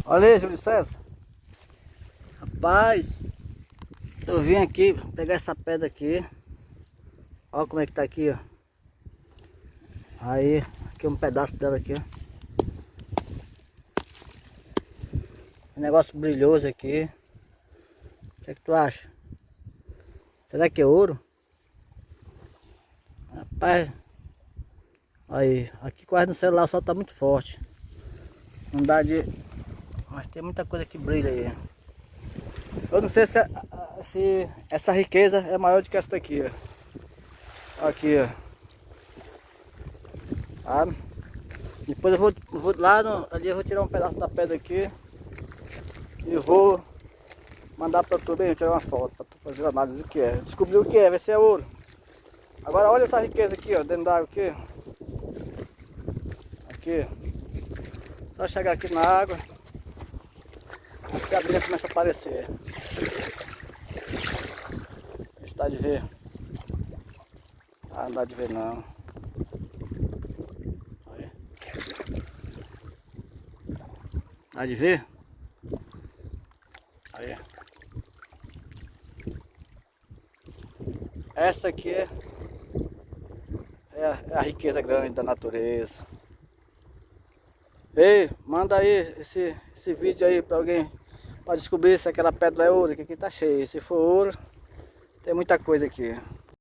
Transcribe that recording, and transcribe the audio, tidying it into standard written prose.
Olha aí, Júlio César. Rapaz, eu vim aqui pegar essa pedra aqui. Olha como é que tá aqui, ó. Aí, aqui um pedaço dela aqui, ó. Um negócio brilhoso aqui. O que é que tu acha? Será que é ouro? Rapaz, aí, aqui quase no celular o sol tá muito forte. Não dá de... Mas tem muita coisa que brilha aí. Eu não sei se essa riqueza é maior do que essa daqui, ó. Aqui, ó. Tá? Depois eu vou lá ali, eu vou tirar um pedaço da pedra aqui e vou mandar para tu bem, tirar uma foto para tu fazer análise do que é. Descobrir o que é, ver se é ouro. Agora olha essa riqueza aqui, ó, dentro da água aqui. Aqui. Só chegar aqui na água, as cabrinhas começam a aparecer. Esse dá de ver. Ah, não dá de ver não. Olha. Dá de ver? Aí. Essa aqui é a riqueza grande da natureza. Ei, manda aí esse vídeo aí para alguém, para descobrir se aquela pedra é ouro, que aqui tá cheio. Se for ouro, tem muita coisa aqui.